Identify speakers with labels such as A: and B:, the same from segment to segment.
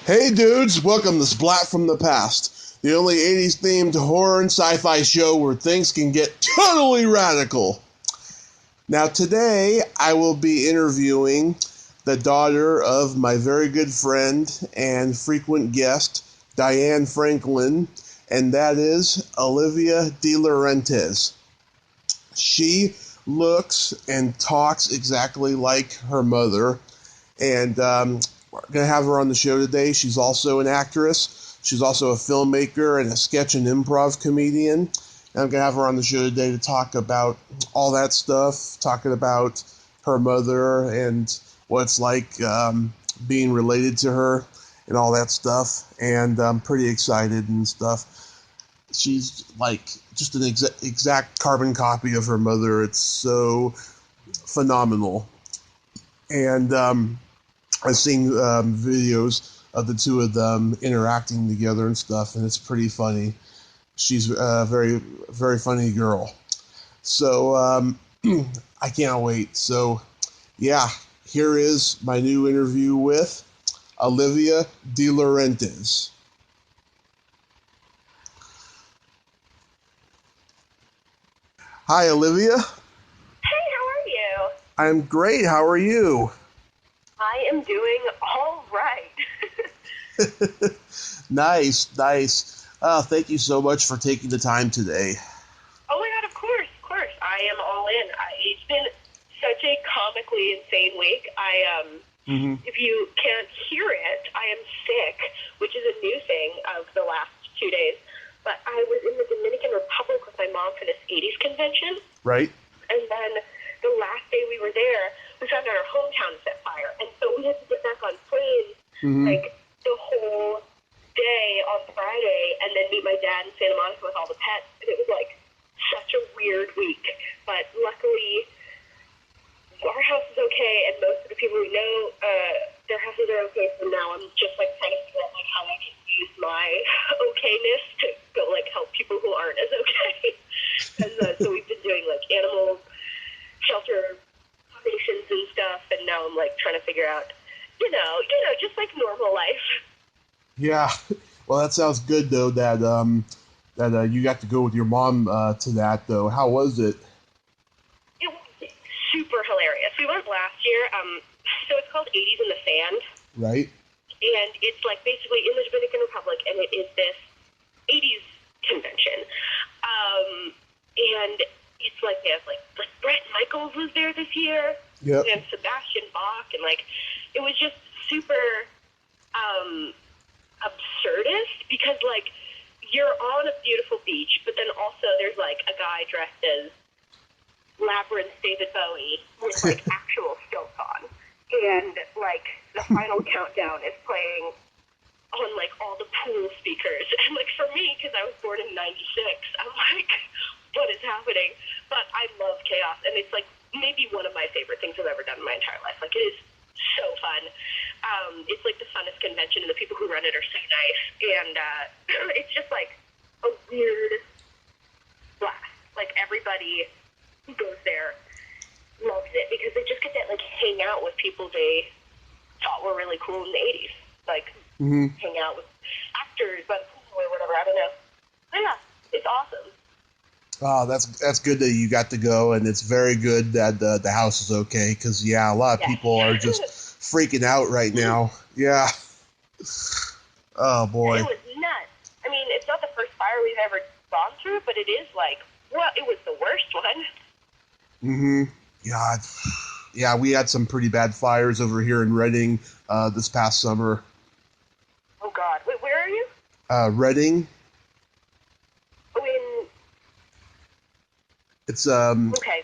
A: Hey dudes, welcome to Splat from the Past, the only 80s themed horror and sci-fi show where things can get totally radical. Now today I will be interviewing the daughter of my very good friend and frequent guest, Diane Franklin, and that is Olivia DeLaurentis. She looks and talks exactly like her mother, and we're going to have her on the show today. She's also an actress. She's also a filmmaker and a sketch and improv comedian. And I'm going to have her on the show today to talk about all that stuff, talking about her mother and what it's like being related to her and all that stuff. And I'm pretty excited and stuff. She's like just an exact carbon copy of her mother. It's so phenomenal. And I've seen videos of the two of them interacting together and stuff, and it's pretty funny. She's a very, very funny girl. So I can't wait. So yeah, here is my new interview with Olivia DeLaurentis. Hi, Olivia.
B: Hey, how are you?
A: I'm great. How are you?
B: I am doing all right.
A: Nice. Thank you so much for taking the time today.
B: Oh my god, of course. I am all in. It's been such a comically insane week. If you can't hear it, I am sick, which is a new thing of the last 2 days. But I was in the Dominican Republic with my mom for this 80s convention.
A: Right.
B: And then the last day we were there, we found out our hometown set fire. And so we had to get back on planes, like, the whole day on Friday, and then meet my dad in Santa Monica with all the pets. And it was, like, such a weird week. But luckily, our house is okay, and most of the people we know, their houses are okay. So now I'm just, like, trying to figure out, like, how I can use my okayness to go, like, help people who aren't as okay. And so we've been doing, like, animal shelter donations and stuff, and now I'm, like, trying to figure out, you know, just, like, normal life.
A: Yeah. Well, that sounds good, though, that you got to go with your mom to that, though. How was it?
B: It was super hilarious. We went last year, so it's called 80s in the Sand.
A: Right.
B: And it's, like, basically in the Dominican Republic, and it is this 80s convention. And it's, like, they have, like Brett Michaels was there this year.
A: Yep.
B: And Sebastian Bach, and, like, it was just super absurdist, because, like, you're on a beautiful beach, but then also there's, like, a guy dressed as Labyrinth David Bowie with, like, actual stilts on. And, like, the final countdown is playing on, like, all the pool speakers. And, like, for me, because I was born in 96, I'm like, what is happening? But I love chaos, and it's, like, maybe one of my favorite things I've ever done in my entire life. Like, it is so fun. It's, like, the funnest convention, and the people who run it are so nice. And it's just, like, a weird blast. Like, everybody who goes there loves it, because they just get to, like, hang out with people they thought were really cool in the 80s. Like, hang out with actors by the pool or whatever, I don't know. But yeah, it's awesome.
A: Oh, that's good that you got to go, and it's very good that the house is okay, because, yeah, a lot of people are just freaking out right now. Yeah. Oh, boy.
B: It was nuts. I mean, it's not the first fire we've ever gone through, but it is, like, well, it was the worst one.
A: God. Yeah, we had some pretty bad fires over here in Reading this past summer.
B: Oh, God. Wait, where are you?
A: Reading. It's
B: okay.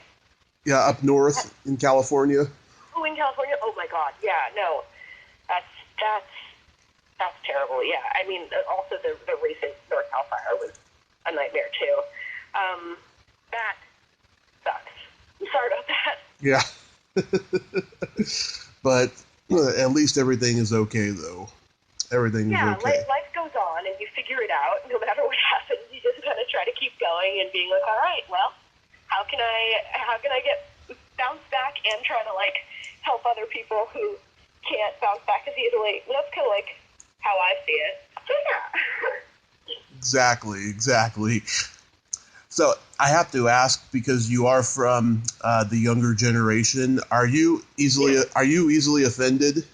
A: Yeah, up north in California.
B: Oh, in California? Oh my God. Yeah, no. That's terrible. Yeah. I mean, also the recent NorCal fire was a nightmare too. That sucks. I'm sorry about that.
A: Yeah. But at least everything is okay, though. Everything is okay.
B: Yeah, life goes on, and you figure it out. No matter what happens, you just kind of try to keep going and being like, all right, well, how can I get bounce back and try to, like, help other people who can't bounce back as easily? And that's kind of like how
A: exactly. So I have to ask, because you are from the younger generation, are you easily offended?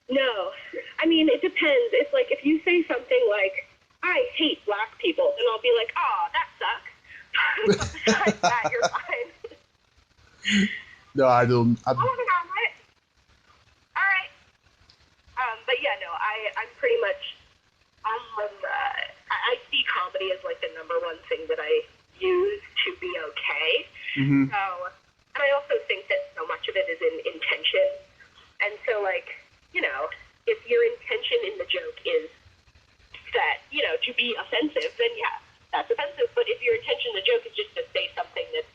B: No. I mean, it depends. It's like if you say something like, I hate black people, then I'll be like, oh, that sucks. Besides that, you're fine.
A: No, I don't.
B: All right. But yeah, no, I'm pretty much, I see comedy as like the number one thing that I use to be okay.
A: Mm-hmm.
B: So, and I also think that so much of it is in intention. And so, like, you know, if your intention in the joke is that, you know, to be offensive, then yeah, that's offensive. But if your intention in the joke is just to say something that's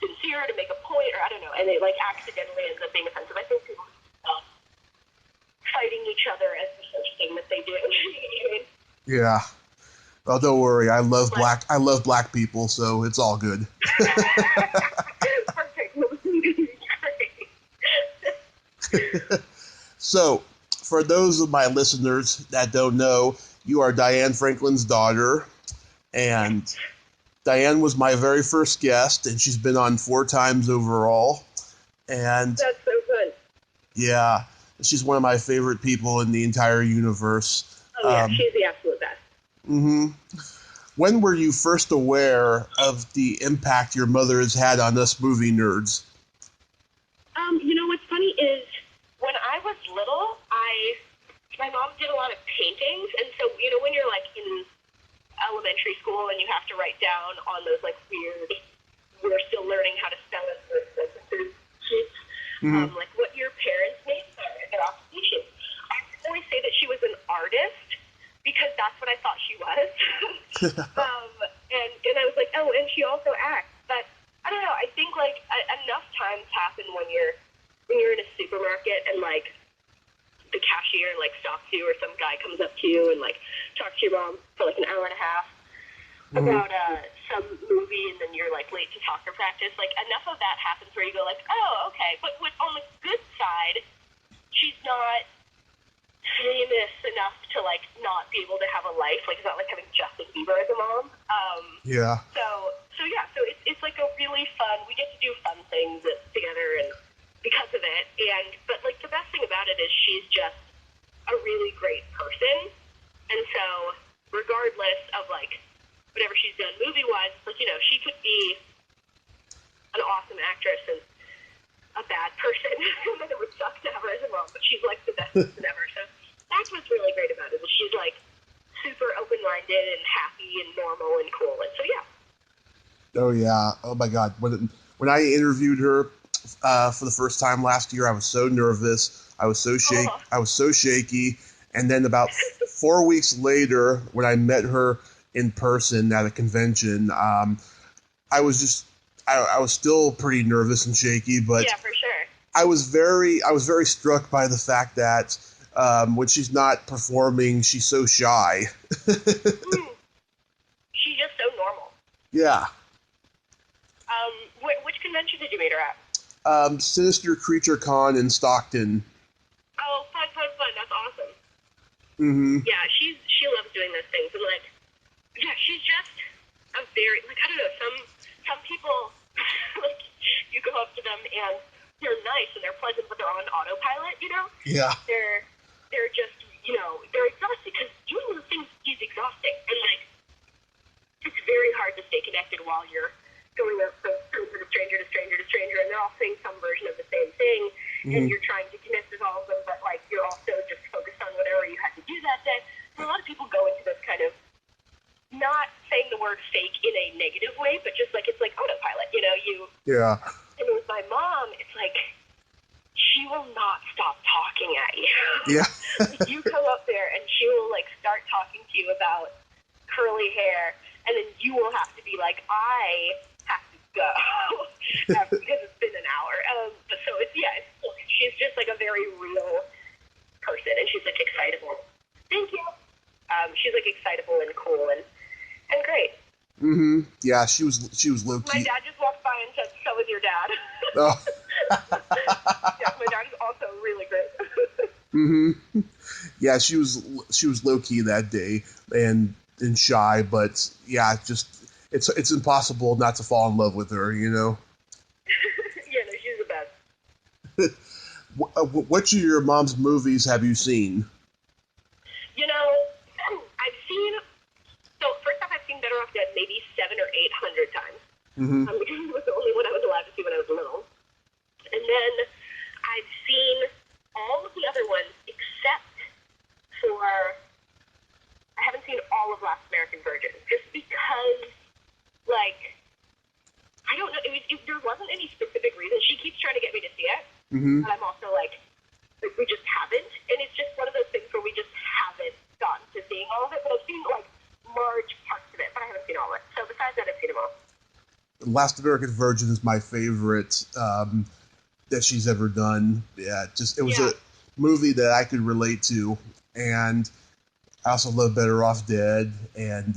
B: sincere, to make a point, or I don't know, and it like accidentally ends up being offensive, I think people stop fighting each other as the first thing that they do. You know what I mean?
A: Yeah. Well, don't worry. I love black people, so it's all good.
B: Perfect.
A: So, for those of my listeners that don't know, you are Diane Franklin's daughter, and Diane was my very first guest, and she's been on 4 times overall. And
B: that's so good.
A: Yeah, she's one of my favorite people in the entire universe.
B: Oh yeah, she's the absolute best.
A: Mm-hmm. When were you first aware of the impact your mother has had on us movie nerds?
B: You know what's funny is when I was little, my mom did a lot of paintings, and so you know when you're like in elementary school and you have to write down on those like weird, we're still learning how to spell it, sheets, like what your parents' names are and their occupations. I would always say that she was an artist because that's what I thought she was. And I was like, oh, and she also acts. But I don't know. I think like enough times happen when you're in a supermarket and like the cashier like stops you, or some guy comes up to you and like talks to your mom for like an hour and a half about some movie, and then you're like late to soccer practice. Like enough of that happens where you go like, oh, okay. But on the good side, she's not famous enough to like not be able to have a life. Like it's not like having Justin Bieber as a mom.
A: Yeah.
B: So yeah. So it's like a really fun. We get to do fun things together, and because of it. But like the best thing about it is she's just a really great person, and so regardless of like whatever she's done movie-wise, it's like, you know, she could be an awesome actress and a bad person, and then it would suck to have her as a mom, but she's like the best person ever. So that's what's really great about it, is she's like super open-minded and happy and normal and cool, and so yeah.
A: Oh yeah. Oh my God. When I interviewed her for the first time last year, I was so nervous. I was so shaky. And then about 4 weeks later, when I met her in person at a convention, I was still pretty nervous and shaky, but
B: yeah, for sure.
A: I was very struck by the fact that when she's not performing, she's so shy.
B: She's just so normal.
A: Yeah.
B: Which convention did you meet her at?
A: Sinister Creature Con in Stockton.
B: Oh, fun. That's awesome.
A: Mm-hmm.
B: Yeah, she loves doing those things, and like, yeah, she's just a very, like, I don't know, some people, like, you go up to them and they're nice and they're pleasant, but they're on autopilot, you know?
A: Yeah.
B: They're just, you know, they're exhausted, because doing those things is exhausting, and like, it's very hard to stay connected while you're going up from stranger to stranger, and they're all saying some version of the same thing, and you're trying to connect with all of them, but like, you're also just focused on whatever you had to do that day. And a lot of people go into this kind of, not saying the word fake in a negative way, but just like, it's like autopilot, you know,
A: Yeah.
B: And with my mom, it's like, she will not stop talking at you.
A: Yeah.
B: Like, you come up there and she will like start talking to you about curly hair, and then you will have to be like, I have to go because it's been an hour. But so it's she's just like a very real person, and she's like excitable. Thank you. She's like excitable and cool and great.
A: Mm-hmm. Yeah, she was low key.
B: My dad just walked by and said, "So is your dad."
A: Oh.
B: Yeah, my dad is also really great.
A: Mm-hmm. Yeah, she was low key that day, and and shy, but yeah, it's impossible not to fall in love with her, you know.
B: Yeah, no, she's the best.
A: Which of your mom's movies have you seen?
B: You know, I've seen. So first off, I've seen Better Off Dead maybe 700 or 800 times.
A: Mm-hmm.
B: Because it was the only one I was allowed to see when I was little. And then I've seen all of the other ones except for. I haven't seen all of Last American Virgin, just because, like, I don't know. There wasn't any specific reason. She keeps trying to get me to see it, but I'm also like, we just haven't. And it's just one of those things where we just haven't gotten to seeing all of it. But I've seen, like, large parts of it, but I haven't seen all of it. So besides that, I've seen them all.
A: Last American Virgin is my favorite that she's ever done. Yeah, it was a movie that I could relate to, and I also love Better Off Dead and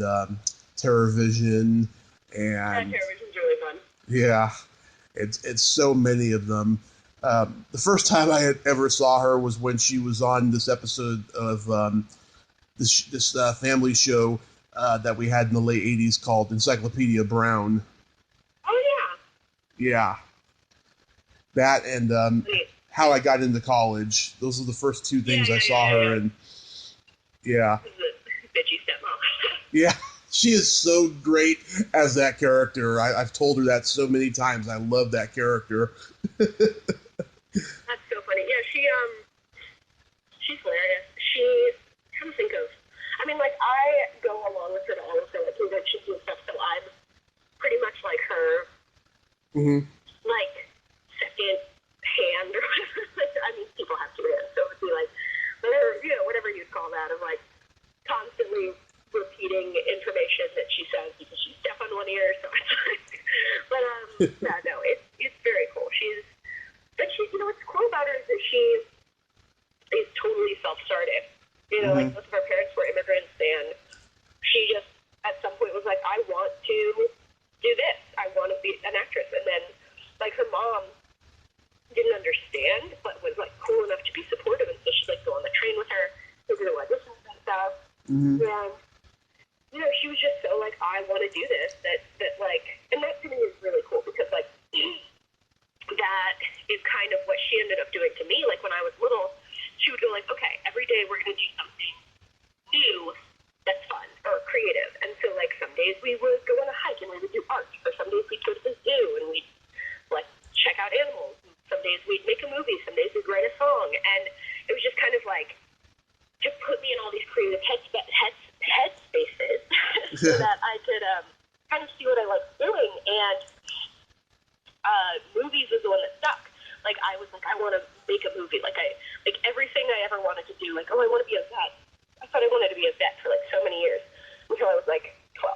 A: Terror Vision, and
B: Terror Vision's really fun.
A: Yeah, it's so many of them. The first time I ever saw her was when she was on this episode of this family show that we had in the late '80s called Encyclopedia Brown.
B: Oh yeah.
A: Yeah, that and How I Got Into College. Those are the first two things I saw her in. Yeah.
B: Bitchy stepmom.
A: Yeah, she is so great as that character. I've told her that so many times. I love that character.
B: That's so funny. Yeah, she's hilarious. I'm trying to think of. I mean, like, I go along with her to all of her like conventions and stuff, so I'm pretty much like her, like, second hand or whatever. I mean, people have two hands, so it would be like whatever you'd call that, of like constantly repeating information that she says because she's deaf on one ear. So it's like, but yeah, no, it's very cool. But what's cool about her is that she is totally self-started. You know, like both of her parents were immigrants, and she just at some point was like, I want to do this. I want to be an actress. And then, like, her mom didn't understand, but was like cool enough to be supportive, and so she'd like go on the train with her, go to the auditions and stuff. And she was just so like, I want to do this. That like, and that to me is really cool because like that is kind of what she ended up doing to me. Like when I was little, she would go like, okay, every day we're gonna do something new that's fun or creative. And so like some days we would go on a hike and we would do art, or some days we'd go to the zoo and we'd like check out animals. Some days we'd make a movie, some days we'd write a song, and it was just kind of like to put me in all these creative head spaces so that I could kind of see what I liked doing. And movies was the one that stuck. Like I was like, I want to make a movie. Like everything I ever wanted to do. Like, oh, I want to be a vet. I thought I wanted to be a vet for like so many years until I was like 12,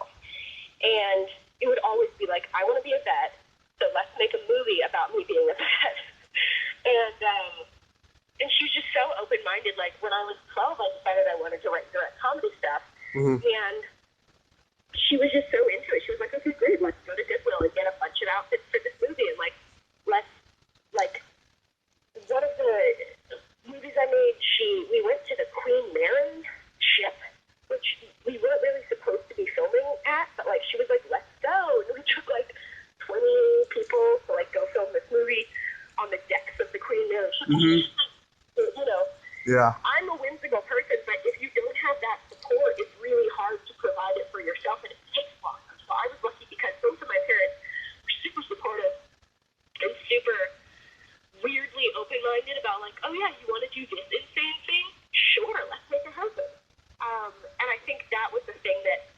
B: and it would always be like, I want to be a vet. So let's make a movie about me being a vet. And she was just so open-minded. Like, when I was 12, I decided I wanted to write direct comedy stuff. And she was just so into it. She was like, okay, great, let's go to Goodwill and get a bunch of outfits for this movie. And, like, one of the movies I made, we went to the Queen Mary ship, which we weren't really supposed to be filming at, but, like, she was like, let's go. And we took, like, 20 people to like go film this movie on the decks of the Queen Mary.
A: Yeah.
B: I'm a whimsical person, but if you don't have that support, it's really hard to provide it for yourself, and it takes longer. So I was lucky because both of my parents were super supportive and super weirdly open-minded about like, oh yeah, you want to do this insane thing? Sure, let's make it happen. And I think that was the thing that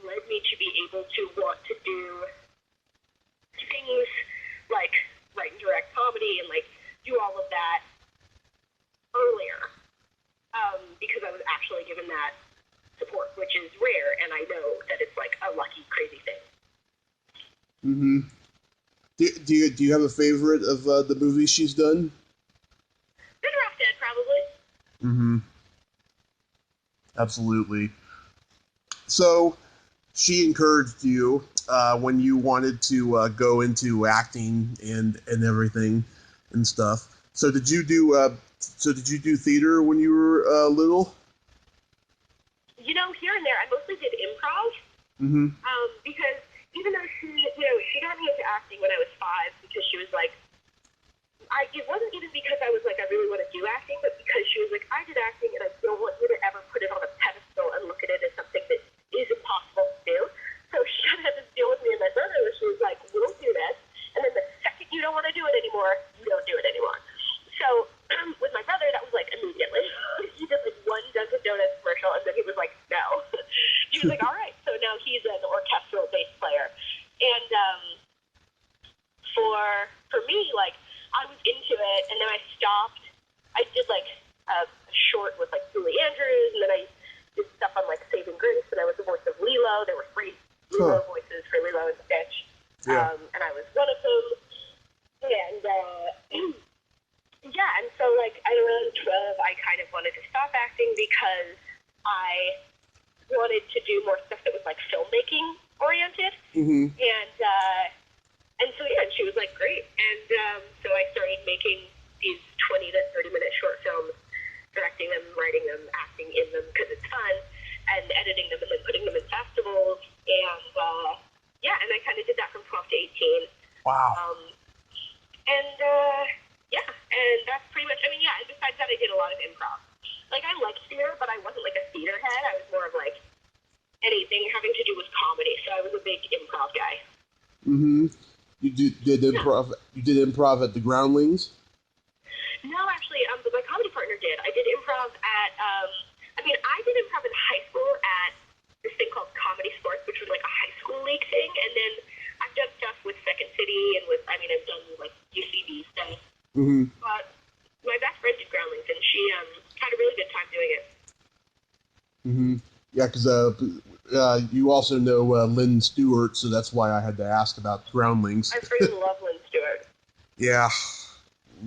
B: led me to be able to want to do things like write and direct comedy and like do all of that earlier, because I was actually given that support, which is rare, and I know that it's like a lucky, crazy thing.
A: Do you have a favorite of the movies she's done?
B: Better Off Dead, probably.
A: Absolutely. So she encouraged you when you wanted to go into acting and everything and stuff. So did you do theater when you were little?
B: here and there, I mostly did improv.
A: Mm-hmm.
B: Because even though she got me into acting when I was 5 because she was like, it wasn't even because I was like, I really want to do acting, but because she was like, I did acting and I don't want you to ever put it on a pedestal and look at it as something that is impossible to do. So she kind of had to deal with me and my brother where she was like, we don't do this. And then the second you don't want to do it anymore, you don't do it anymore. So with my brother, that was like immediately. He did like one Dunkin' Donuts commercial and then he was like, no. He was like, all right. So now he's an orchestral bass player. And for me, like, I was into it, and then I stopped. I did, like, a short with, like, Julie Andrews, and then I did stuff on, like, Saving Grace, and I was the voice of Lilo. There were 3 Lilo voices for Lilo and Stitch.
A: Yeah.
B: And I was one of them. And, yeah, and so, like, at around 12, I kind of wanted to stop acting because I wanted to do more stuff that was, like, filmmaking-oriented.
A: Mm-hmm.
B: And so, yeah, and she was like, great. And so I started making these 20 to 30-minute short films, directing them, writing them, acting in them because it's fun, and editing them and then putting them in festivals. And, yeah, and I kind of did that from 12 to 18.
A: Wow.
B: Yeah, and that's pretty much, I mean, yeah, and besides that, I did a lot of improv. Like, I liked theater, but I wasn't like a theater head. I was more of like anything having to do with comedy, so I was a big improv guy.
A: Mm-hmm. You did improv. Yeah. You did improv at the Groundlings?
B: No, actually, but my comedy partner did. I did improv at. I did improv in high school at this thing called Comedy Sports, which was like a high school league thing, and then I've done stuff with Second City and with. I've done like UCB stuff.
A: Mm-hmm.
B: But my best friend did Groundlings, and she had a really good time doing it.
A: Mm-hmm. Yeah, because you also know Lynn Stewart, so that's why I had to ask about Groundlings.
B: I freaking love Lynn Stewart.
A: Yeah,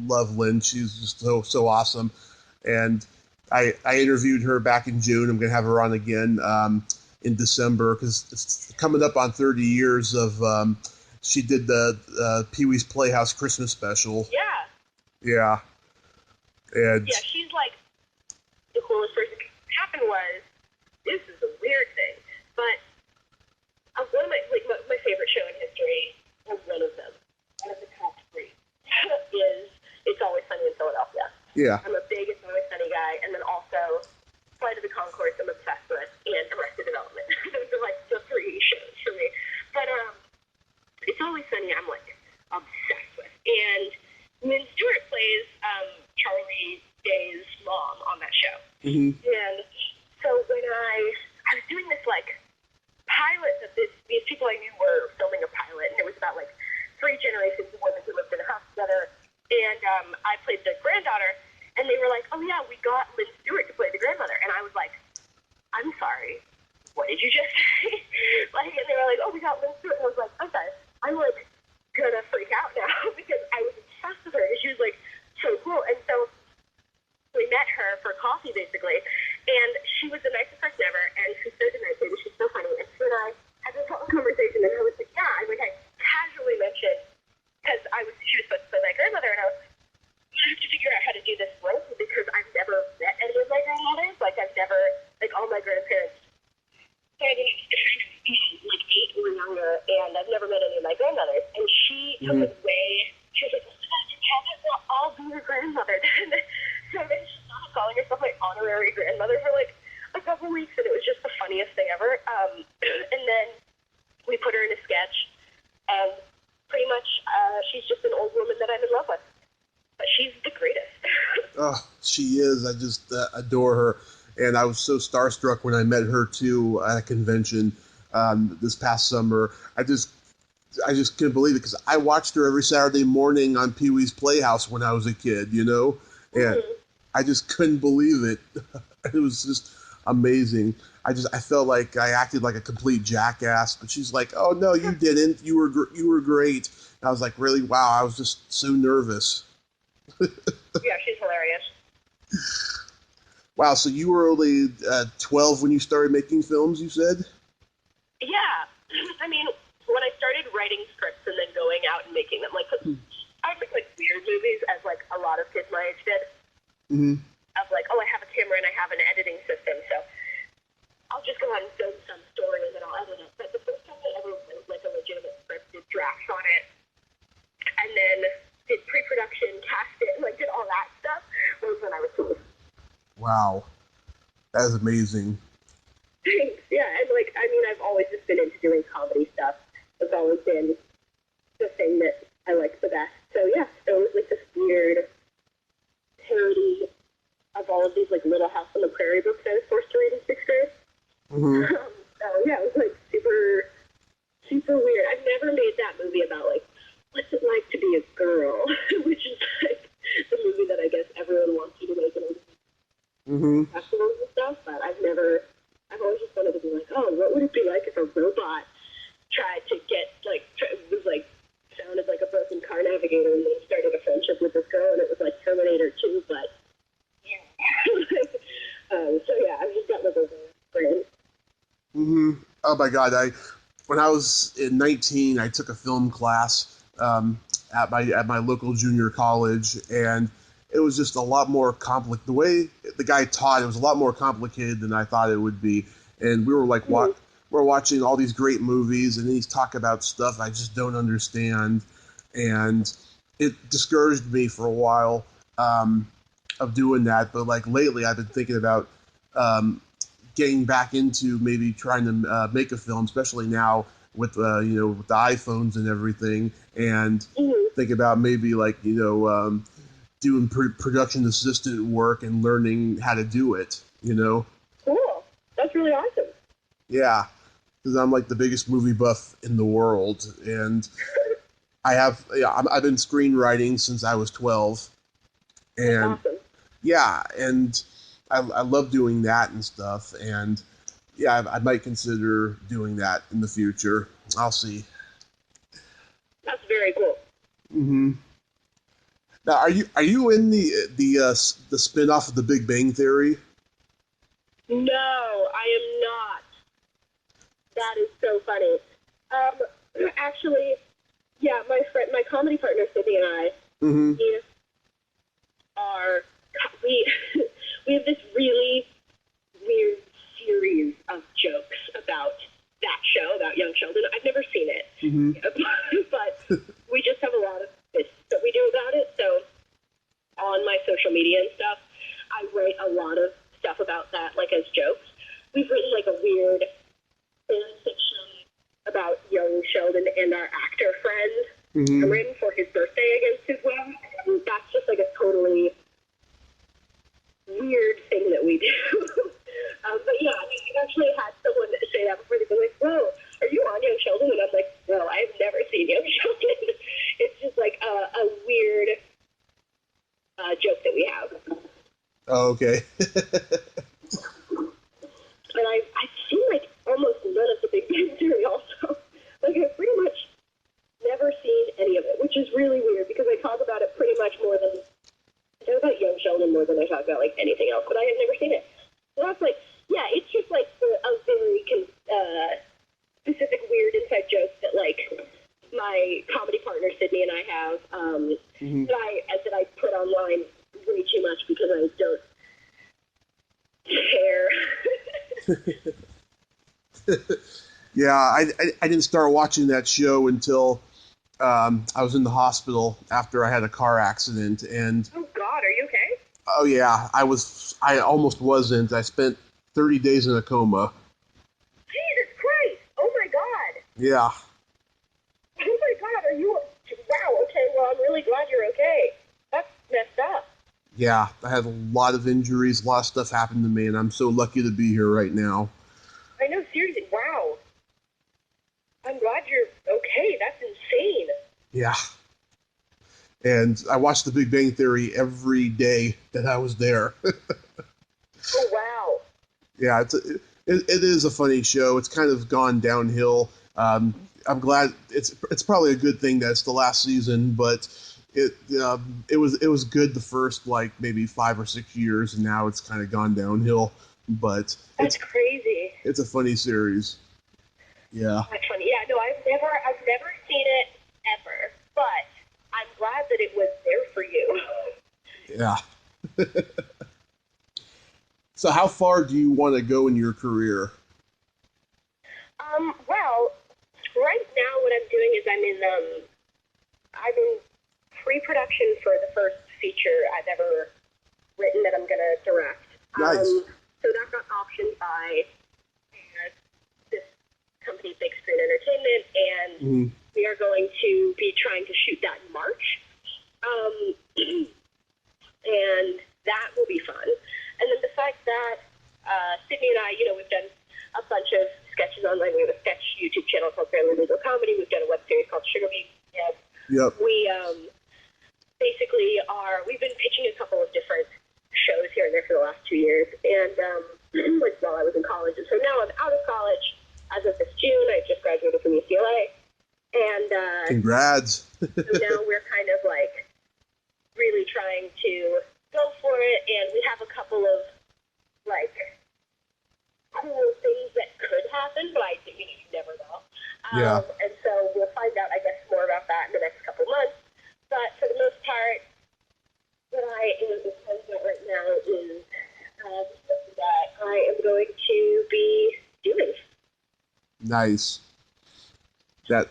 A: love Lynn. She's just so awesome. And I interviewed her back in June. I'm going to have her on again in December because it's coming up on 30 years of she did the Pee-wee's Playhouse Christmas special.
B: Yeah.
A: Yeah. And
B: yeah, she's like the coolest person. What happened was, this is a weird thing, but one of my favorite show in history, or one of them, one of the top 3, is It's Always Sunny in Philadelphia.
A: Yeah.
B: I'm a big It's Always Sunny guy, and then also Flight of the Conchords I'm obsessed with, and Arrested Development. Those are like the 3 shows for me. But It's Always Sunny I'm like obsessed with. And Lynn Stewart plays Charlie Day's mom on that show.
A: Mm-hmm.
B: And so when I was doing this like pilot that these people I knew were filming a pilot, and it was about like 3 generations of women who lived in a house together. And I played the granddaughter, and they were like, "Oh yeah, we got Lynn Stewart to play the grandmother." And I was like, "I'm sorry, what did you just say?" And they were like, "Oh, we got Lynn Stewart." And I was like, "I'm sorry, I'm like gonna freak out now," because I was obsessed with her, and she was like so cool. And so we met her for coffee basically, and she was the nicest person ever, and she's so demented, and she's so funny. And she and I had this whole conversation, and I was like, "Yeah," I casually mentioned, because she was supposed to play my grandmother, and I was like, I have to figure out how to do this role because I've never met any of my grandmothers. Like, I've never, like, all my grandparents started like 8 or younger, and I've never met any of my grandmothers. And she took it she was like, "Can not all be your grandmother?" So then she started calling herself my honorary grandmother for like a couple weeks, and it was just the funniest thing ever. And then we put her in a sketch, and pretty much she's just an old woman that I'm in love with. But she's the greatest.
A: Oh, she is. I just adore her. And I was so starstruck when I met her, too, at a convention this past summer. I just couldn't believe it because I watched her every Saturday morning on Pee-wee's Playhouse when I was a kid, you know? And I just couldn't believe it. It was just amazing. I felt like I acted like a complete jackass, but she's like, "Oh, no, you didn't. You were great." And I was like, really? Wow, I was just so nervous.
B: Yeah, she's hilarious.
A: Wow, so you were only 12 when you started making films, you said?
B: Yeah. I mean, when I started writing scripts and then going out and making them, like, I make, like, weird movies, as, like, a lot of kids my age did.
A: Mm-hmm.
B: Of, like, oh, I have a camera and I have an editing system, so I'll just go out and film some story and then I'll edit it. But the first time I ever wrote like a legitimate script, did drafts on it, and then did pre-production, cast it, and like did all that stuff was when I was 12.
A: Wow. That is amazing.
B: Thanks. Yeah, and like, I mean, I've always just been into doing comedy stuff. It's always been the thing that I like the best. So yeah, so it was like this weird parody of all of these like Little House on the Prairie books I was forced to read in 6th grade.
A: Mm-hmm.
B: So yeah, it was like super, super weird. I've never made that movie about like, what's it like to be a girl, which is like the movie that I guess everyone wants you to make in festivals and stuff, but I've always just wanted to be like, oh, what would it be like if a robot tried to get, like, sounded like a broken car navigator and then started a friendship with this girl and it was like Terminator 2, but, yeah. So yeah, I've just got like a brain.
A: Mm-hmm. Oh my God, when I was 19, I took a film class at my local junior college, and it was just a lot more complicated. The way the guy taught, it was a lot more complicated than I thought it would be. And we were like, we're watching all these great movies, and he's talking about stuff I just don't understand, and it discouraged me for a while of doing that. But like lately, I've been thinking about getting back into maybe trying to make a film, especially now with with the iPhones and everything, and think about maybe like doing production assistant work and learning how to do it.
B: Cool. That's really awesome.
A: Yeah, because I'm like the biggest movie buff in the world, and I've been screenwriting since I was 12, and
B: That's awesome.
A: yeah, and I love doing that and stuff, and yeah, I might consider doing that in the future. I'll see.
B: That's very cool.
A: Mm-hmm. Now, are you in the spin-off of The Big Bang Theory?
B: No, I am not. That is so funny. Actually, yeah, my comedy partner Sydney and I, we have this really weird series of jokes about that show, about Young Sheldon. I've never seen it, but we just have a lot of bits that we do about it. So on my social media and stuff, I write a lot of stuff about that, like as jokes. We've written like a weird fan fiction about young Sheldon and our actor friend, Cameron, for his birthday against his will. And that's just like a totally weird thing that we do. But yeah, I've actually had someone say that before. They've been like, whoa, are you on Young Sheldon? And I'm like, no, I've never seen Young Sheldon. It's just like a weird joke that we have.
A: Oh, okay.
B: And I've seen like almost none of the Big Bang Theory also. Like I've pretty much never seen any of it, which is really weird because I talk about it pretty much more than I talk about Young Sheldon more than I talk about like anything else, but I have never seen it. So that's like, yeah, it's just like a very specific weird inside joke that like my comedy partner Sydney and I have that I put online way too much because I don't care.
A: Yeah, I didn't start watching that show until I was in the hospital after I had a car accident, and
B: oh God, are you okay?
A: oh yeah, I almost wasn't. I spent 30 days in a coma.
B: Jesus Christ! Oh my God!
A: Yeah.
B: Oh my God, are you? Wow. Okay. Well, I'm really glad you're okay. That's messed up.
A: Yeah, I had a lot of injuries, a lot of stuff happened to me, and I'm so lucky to be here right now.
B: I know, seriously. Wow. I'm glad you're okay. That's insane.
A: Yeah. And I watched The Big Bang Theory every day that I was there.
B: Oh, wow.
A: Yeah, it is a funny show. It's kind of gone downhill. I'm glad it's probably a good thing that it's the last season, but it was good the first like maybe 5 or 6 years, and now it's kind of gone downhill. But
B: that's crazy.
A: It's a funny series. Yeah.
B: That's funny. Yeah, no, I've never seen it ever, but I'm glad that it was there for you.
A: Yeah. So how far do you want to go in your career?
B: Well, right now what I'm doing is I'm in pre-production for the first feature I've ever written that I'm going to direct.
A: Nice.
B: So that got optioned by this company, Big Screen Entertainment, and we are going to be trying to shoot that in March. And that will be fun. And then besides that, Sydney and I, we've done a bunch of sketches online. We have a sketch YouTube channel called Fairly Legal Comedy. We've done a web series called Sugar Beat.
A: Yep.
B: We basically we've been pitching a couple of different shows here and there for the last 2 years. And like while I was in college. And so now I'm out of college as of this June. I just graduated from UCLA. And
A: congrats.
B: so now we're kind of like really trying to go for it. And we have a couple of like cool things that could happen, but you never know.
A: Yeah.
B: And so we'll find out, I guess, more about that in the next couple months. But for the most part, what I am excited about right now is that I am going to be doing.
A: Nice. That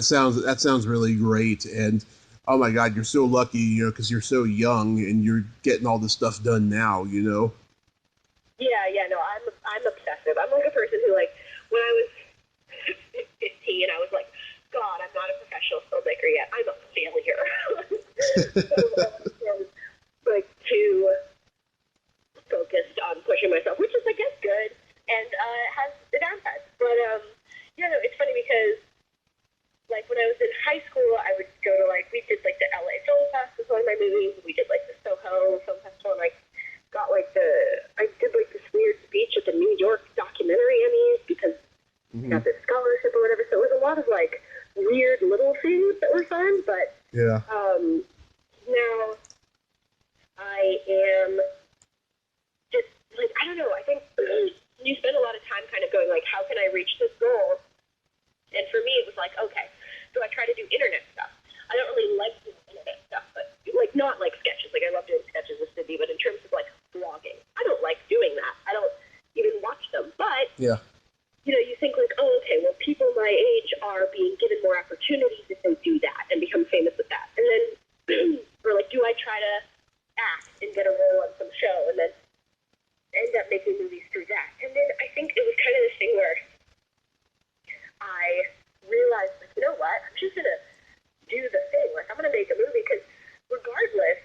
A: sounds really great, and oh my God, you're so lucky, because you're so young and you're getting all this stuff done now,
B: Yeah, no, I'm obsessive. I'm like a person who, like, when I was 15, I was like, God, I'm not a professional filmmaker yet. I'm a failure. So like too focused on pushing myself, which is, I guess, good, and has the downsides. But no, it's funny because, like, when I was in high school, I would go to, like, we did, like, the LA Film Fest was one of my movies. We did, like, the Soho Film Festival, and I got, like, I did, like, this weird speech at the New York documentary Emmys because I got this scholarship or whatever. So it was a lot of, like, weird little things that were fun, but
A: yeah.
B: Now I am just, like, I don't know, I think you spend a lot of time kind of going, like, how can I reach this goal? And for me, it was like, okay, so I try to do internet stuff. I don't really like doing internet stuff, but, like, not like sketches. Like, I love doing sketches with Sydney, but in terms of, like, blogging, I don't like doing that. I don't even watch them. But,
A: yeah,
B: you think, like, oh, okay, well, people my age are being given more opportunities if they do that and become famous with that. And then, or, like, do I try to act and get a role on some show and then end up making movies through that? And then I think it was kind of this thing where I realized, like, you know what, I'm just going to do the thing. Like, I'm going to make a movie because regardless,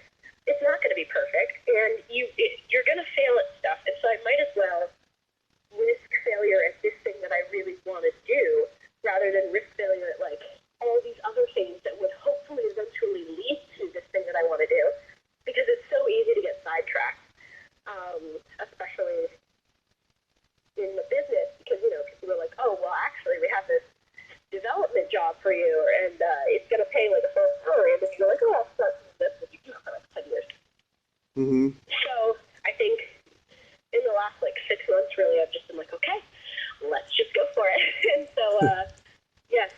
B: it's not going to be perfect, and you're going to fail at stuff, and so I might as well risk failure at this thing that I really want to do rather than risk failure at, like, all these other things that would hopefully eventually lead to this thing that I want to do, because it's so easy to get sidetracked, especially in the business, because, people are like, oh, well, actually, we have this development job for you, and it's going to pay, like, a full salary, and then you go, like, oh, I'll start with this, and you do it for, like, 10 years.
A: Mm-hmm.
B: So I think in the last, like, 6 months, really, I've just been like, okay, let's just go for it. And so,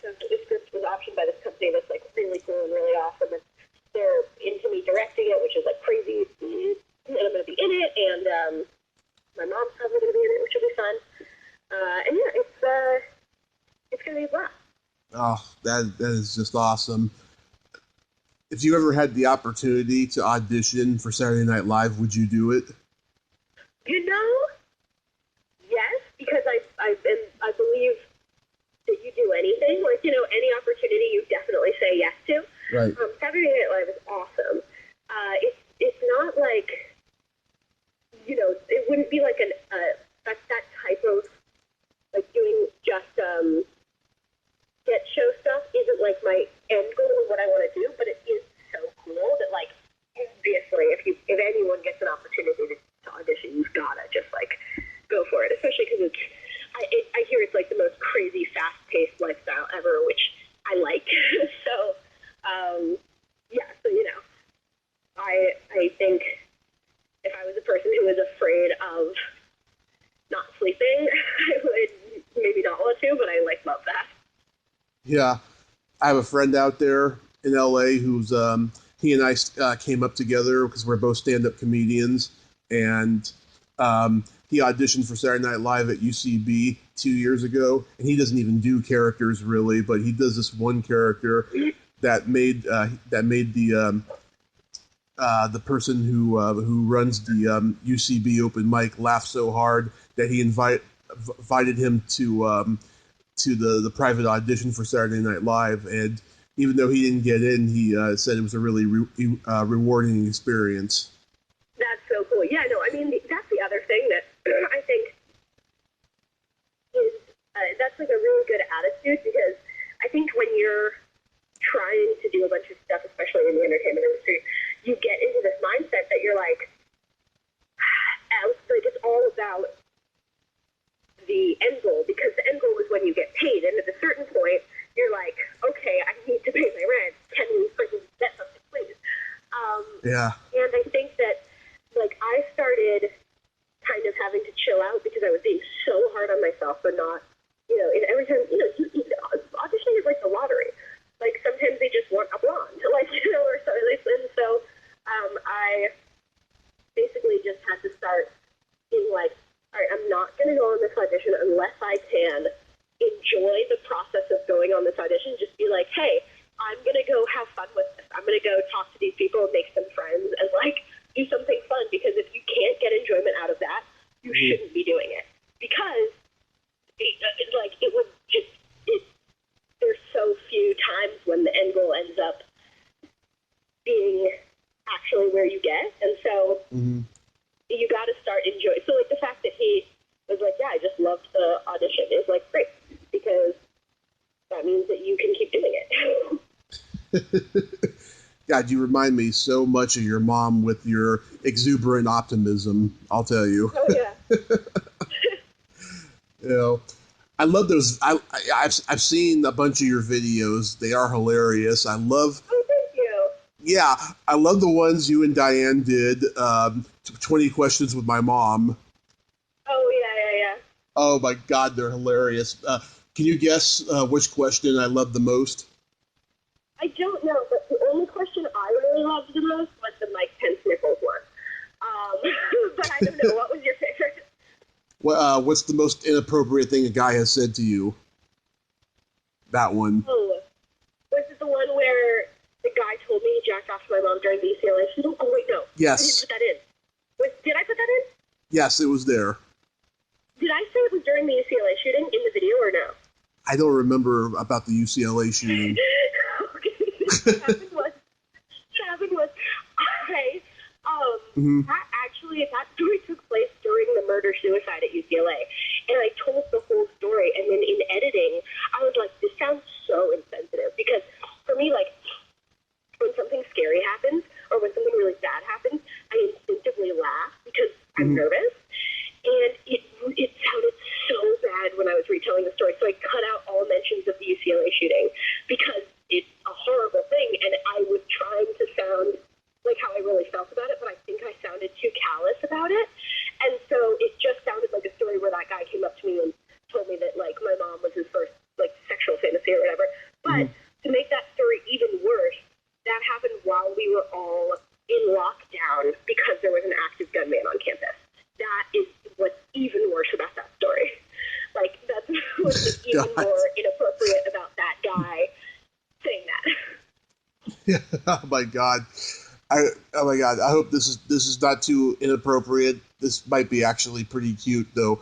B: so this script was optioned by this company that's, like, really cool and really awesome, and they're into me directing it, which is, like, crazy, and I'm going to be in it, and my mom's probably going to be in it, which will be fun. And yeah, it's going to be a blast.
A: Oh, that is just awesome. If you ever had the opportunity to audition for Saturday Night Live, would you do it?
B: Yes, because I believe that you do anything. Like, any opportunity you definitely say yes to.
A: Right.
B: Saturday Night Live is awesome. It's not like, it wouldn't be like that type of, like, doing just sketch show stuff isn't, like, my end goal of what I want to do, but it is so cool that, like, obviously, if anyone gets an opportunity to audition, you've got to just, like, go for it, especially because I hear it's, like, the most crazy, fast-paced lifestyle ever, which I like. So, I think if I was a person who was afraid of not sleeping, I would maybe not want to, but I, like, love that.
A: Yeah. I have a friend out there in LA who's, he and I came up together because we're both stand-up comedians, and he auditioned for Saturday Night Live at UCB 2 years ago, and he doesn't even do characters really, but he does this one character that made the person who runs the UCB open mic laugh so hard that he invited him to the private audition for Saturday Night Live, and even though he didn't get in, he said it was a really rewarding experience.
B: That's so cool. Yeah, no, I mean, that's the other thing that I think is, that's like a really good attitude, because I think when you're trying to do a bunch of stuff, especially in the entertainment industry, you get into this mindset that you're like it's all about the end goal, because the end goal is when you get paid, and at a certain point, you're like, okay, I need to pay my rent. Can we freaking get something, please?
A: Yeah.
B: And I think that, like, I started kind of having to chill out because I was being so hard on myself for not, and every time, auditioning is like the lottery. Like, sometimes they just want a blonde, like, or so. And so I basically just had to start being like, all right, I'm not going to go on this audition unless I can enjoy the process of going on this audition. Just be like, hey, I'm going to go have fun with this. I'm going to go talk to these people and make some friends and, like, do something fun, because if you can't get enjoyment out of that, you shouldn't be doing it. Because, there's so few times when the end goal ends up being actually where you get. And so you got to start enjoying. So, like, the fact that he was like, yeah, I just loved the audition is, like, great, because that means that you can keep doing it.
A: God, you remind me so much of your mom with your exuberant optimism, I'll tell you.
B: Oh, yeah.
A: I love those. I've seen a bunch of your videos. They are hilarious. I love.
B: Oh, thank you.
A: Yeah, I love the ones you and Diane did. 20 Questions with My Mom.
B: Oh, yeah.
A: Oh my God, they're hilarious. Can you guess which question I love the most?
B: I don't know, but the only question I really loved the most was the Mike Pence nipples one. But I don't know. What was your favorite?
A: What's the most inappropriate thing a guy has said to you? That one.
B: Oh, was it the one where the guy told me he jacked off to my mom during the UCLA shooting? Oh, wait, no.
A: Yes.
B: I didn't put that in. Did I put that in?
A: Yes, it was there.
B: Did I say it was during the UCLA shooting in the video or no?
A: I don't remember about the UCLA shooting.
B: Okay. What happened was that story took place during the murder-suicide at UCLA. And I told the whole story, and then in editing, I was like, this sounds so insensitive. Because for me, like, when something scary happens, or when something really bad happens, I instinctively laugh because I'm nervous. And it sounded so bad when I was retelling the story. So I cut out all mentions of the UCLA shooting because it's a horrible thing. And I was trying to sound like how I really felt about it, but I think I sounded too callous about it. And so it just sounded like a story where that guy came up to me and told me that, like, my mom was his first, like, sexual fantasy or whatever. But to make that story even worse, that happened while we were all in lockdown because there was an active gunman on campus. That is what's even worse about that story. Like, that's what's even more inappropriate about that guy saying that.
A: Oh my God. Oh my God. I hope this is not too inappropriate. This might be actually pretty cute though.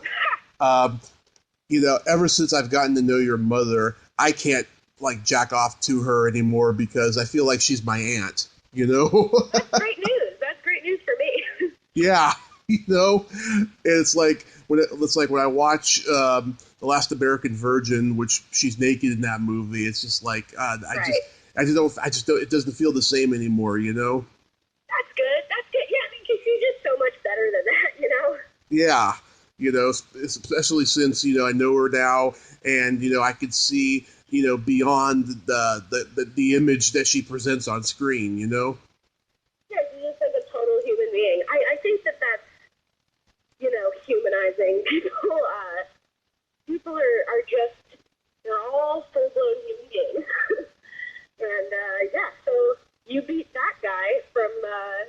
A: Ever since I've gotten to know your mother, I can't, like, jack off to her anymore because I feel like she's my aunt,
B: That's great news. That's great news for me.
A: Yeah. And it's like when I watch The Last American Virgin, which she's naked in that movie, it's just like I just don't. It doesn't feel the same anymore.
B: That's good. Yeah, because she's just so much better than that.
A: Yeah. Especially since I know her now, and I could see beyond the image that she presents on screen.
B: Yeah, she's just like a total human being. I think that's humanizing. People are just, they're all full-blown human beings. And, so you beat that guy from the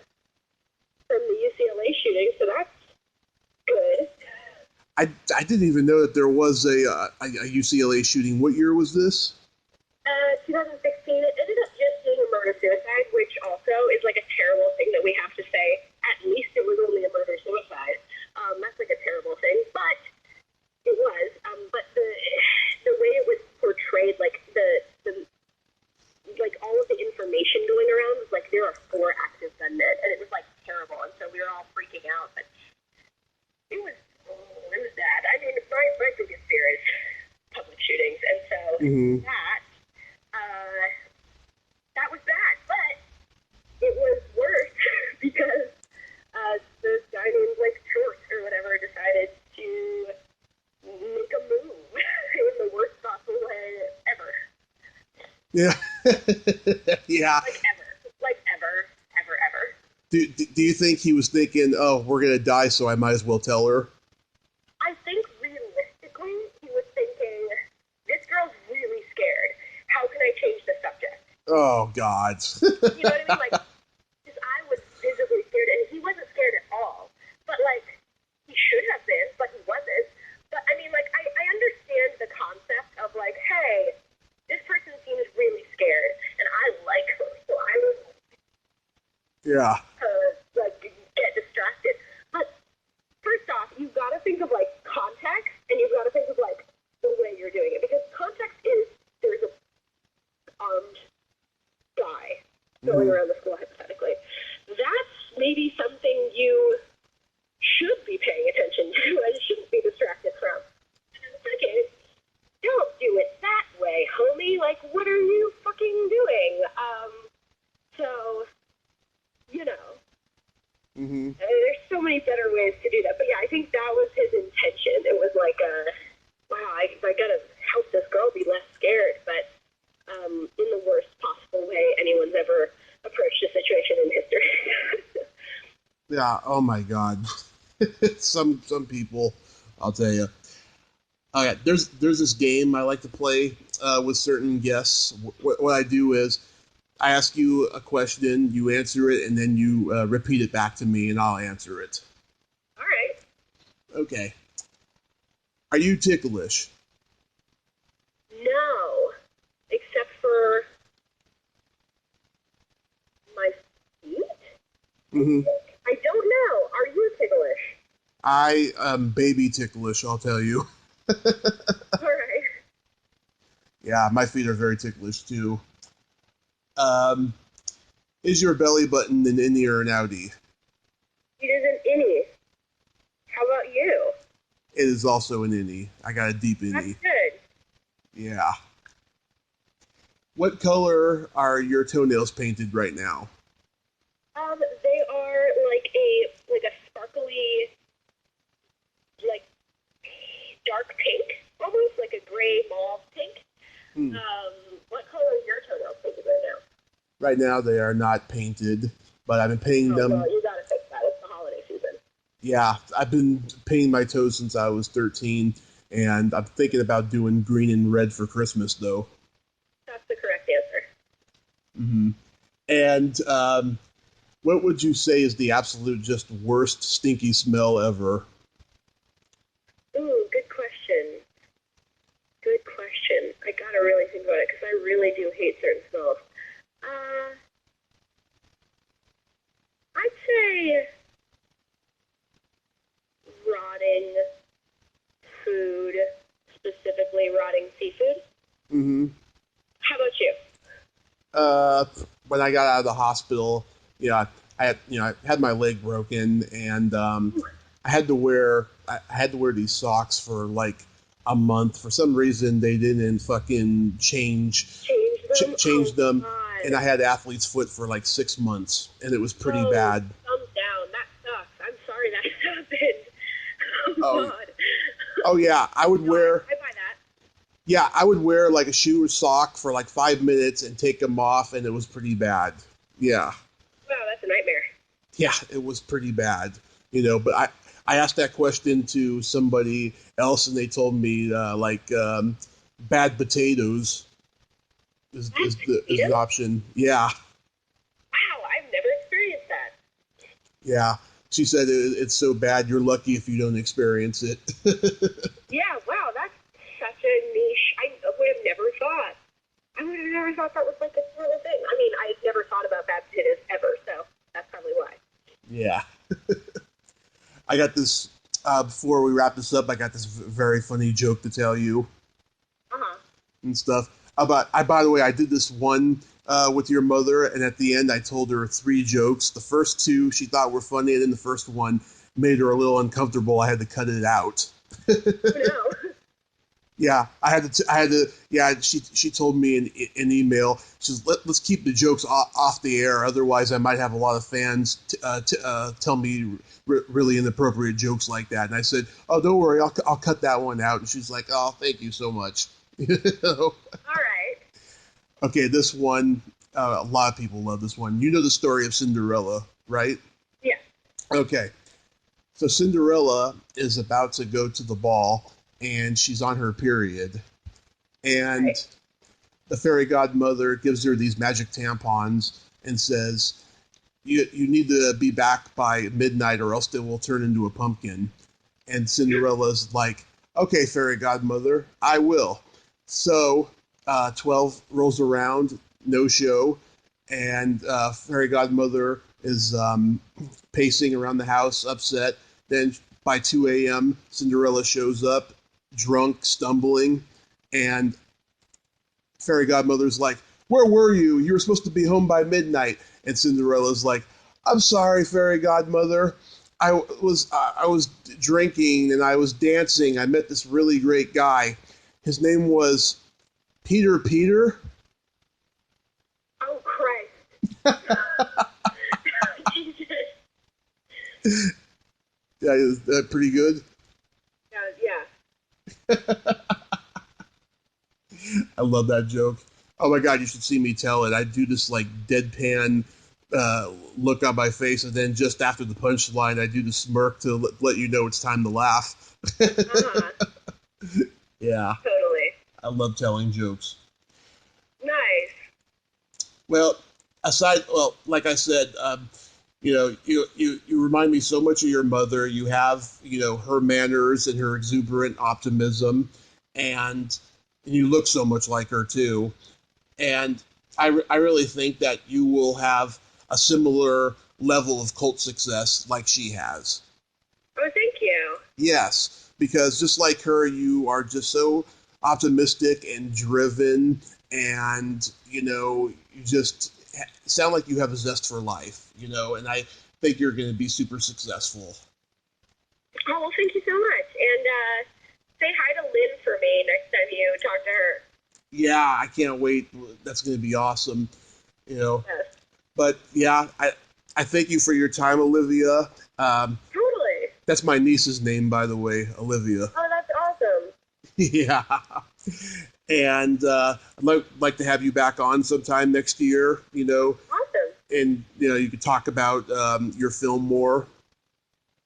B: UCLA shooting, so that's good.
A: I didn't even know that there was a UCLA shooting. What year was this?
B: 2016. It ended up just being a murder-suicide, which also is like a terrible thing that we have to say. At least it was only a murder-suicide. That's like a terrible thing, but it was. But the way it was portrayed, like the like all of the information going around was like there are 4 active gunmen, and it was like terrible, and so we were all freaking out. But it was bad. I mean, my biggest fear is public shootings, and so that was bad. But it was worse because this guy named like Short or whatever decided to make a move in the worst possible way ever.
A: Yeah. Yeah.
B: Like ever.
A: Do you think he was thinking, oh, we're going to die, so I might as well tell her?
B: I think realistically, he was thinking, this girl's really scared. How can I change the subject?
A: Oh, God.
B: You know what I mean? Like, because I was visibly scared, and he wasn't scared at all. But, like, he should have been, but he wasn't. But, I mean, like, I understand the concept of, like, hey, this person seems really scared, and I like her, so I would like, get distracted. But, first off, you've got to think of, like, context, and you've got to think of, like, the way you're doing it. Because context is there's a armed guy going around the school, hypothetically. That's maybe something you should be paying attention to and shouldn't be distracted from. And second, don't do it that way, homie. Like, what are you fucking doing? So, you know. There's so many better ways to do that. But yeah, I think that was his intention. It was like, wow, I gotta help this girl be less scared, but in the worst possible way anyone's ever approached a situation in history.
A: Yeah, oh my God. Some people, I'll tell you. Oh yeah, there's this game I like to play with certain guests. What I do is I ask you a question, you answer it, and then you repeat it back to me, and I'll answer it.
B: All right.
A: Okay. Are you ticklish?
B: No, except for my feet? I don't know. Are you ticklish?
A: I am baby ticklish, I'll tell you.
B: All right.
A: Yeah, my feet are very ticklish, too. Is your belly button an innie or an outie?
B: It is an innie. How about you?
A: It is also an innie. I got a deep innie.
B: That's good.
A: Yeah. What color are your toenails painted right now?
B: They are like a sparkly, like dark pink, almost like a gray mauve pink. What color are your toenails painted right now?
A: Right now they are not painted, but I've been painting them.
B: Well, you gotta fix that. It's the holiday season.
A: Yeah, I've been painting my toes since I was 13, and I'm thinking about doing green and red for Christmas, though.
B: That's the correct answer.
A: And what would you say is the absolute just worst stinky smell ever?
B: Ooh, good question. Good question. I gotta really think about it, because I really do hate certain smells. I'd say rotting food, specifically rotting seafood. How about you?
A: When I got out of the hospital, I had my leg broken, and I had to wear these socks for like a month. For some reason, they didn't fucking change them. And I had athlete's foot for like 6 months, and it was pretty bad.
B: Thumbs down. That sucks. I'm sorry that happened. Oh, God.
A: Oh, yeah. I would wear...
B: I buy that.
A: Yeah, I would wear like a shoe or sock for like 5 minutes and take them off, and it was pretty bad. Yeah.
B: Wow, that's a nightmare.
A: Yeah, it was pretty bad. But I asked that question to somebody else, and they told me bad potatoes is the option. Yeah.
B: Wow, I've never experienced that.
A: Yeah. She said it's so bad you're lucky if you don't experience it.
B: Yeah, wow, that's such a niche. I would have never thought. I would have never thought that was like a real thing. I mean, I never thought about bad potatoes ever, so that's probably why.
A: Yeah. I got this, before we wrap this up, I got this very funny joke to tell you.
B: Uh-huh.
A: And stuff. By the way, I did this one with your mother, and at the end I told her 3 jokes. The first 2 she thought were funny, and then the first one made her a little uncomfortable. I had to cut it out.
B: Oh, no.
A: Yeah, I had to. Yeah, she told me in an email. She says, let's keep the jokes off the air, otherwise I might have a lot of fans tell me really inappropriate jokes like that. And I said, oh, don't worry, I'll cut that one out. And she's like, oh, thank you so much.
B: All right.
A: Okay, this one, a lot of people love this one. You know the story of Cinderella, right?
B: Yeah.
A: Okay, so Cinderella is about to go to the ball, and she's on her period. And
B: Right.
A: the fairy godmother gives her these magic tampons and says, you need to be back by midnight or else they will turn into a pumpkin. And Cinderella's like, okay, fairy godmother, I will. So 12 rolls around, no show, and fairy godmother is pacing around the house, upset. Then by 2 a.m., Cinderella shows up, drunk, stumbling, and fairy godmother's like, where were you? You were supposed to be home by midnight. And Cinderella's like, I'm sorry, fairy godmother. I was drinking and I was dancing. I met this really great guy. His name was Peter Peter.
B: Oh, Christ. Jesus.
A: Yeah, is that pretty good?
B: Yeah.
A: I love that joke. Oh my God, you should see me tell it. I do this like deadpan look on my face, and then just after the punchline, I do the smirk to let you know it's time to laugh.
B: Uh-huh.
A: Yeah,
B: Totally.
A: I love telling jokes.
B: Nice.
A: Well, like I said, you remind me so much of your mother. You have, her manners and her exuberant optimism, and you look so much like her too. And I really think that you will have a similar level of cult success like she has.
B: Oh, thank you.
A: Yes, because just like her, you are just so optimistic and driven, and you just sound like you have a zest for life, and I think you're going to be super successful.
B: Oh, well, thank you so much. And say hi to Lynn for me next time you talk to her.
A: Yeah, I can't wait. That's going to be awesome,
B: Yes.
A: But yeah, I thank you for your time, Olivia.
B: Totally.
A: That's my niece's name, by the way, Olivia.
B: Oh, that's awesome.
A: Yeah. And I'd like to have you back on sometime next year,
B: Awesome.
A: and, you could talk about your film more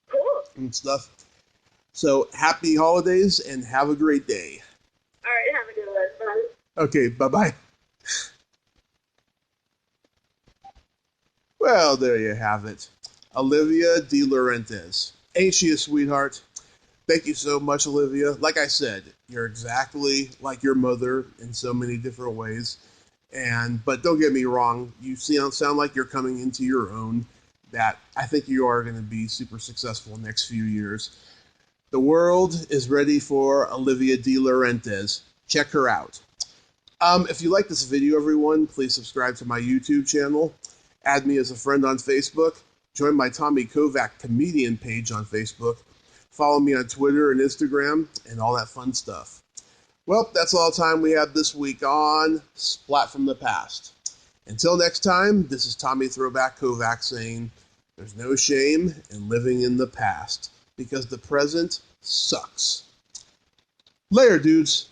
B: Cool.
A: and stuff. So happy holidays and have a great day.
B: All right, have a good one. Bye.
A: Okay, bye-bye. Well, there you have it. Olivia DeLaurentis. Ain't she a sweetheart? Thank you so much, Olivia. Like I said, you're exactly like your mother in so many different ways. But don't get me wrong, you sound like you're coming into your own, that I think you are going to be super successful in the next few years. The world is ready for Olivia DeLaurentis. Check her out. If you like this video, everyone, please subscribe to my YouTube channel. Add me as a friend on Facebook. Join my Tommy Kovac comedian page on Facebook. Follow me on Twitter and Instagram and all that fun stuff. Well, that's all the time we have this week on Splat from the Past. Until next time, this is Tommy Throwback Kovac saying, there's no shame in living in the past, because the present sucks. Later, dudes.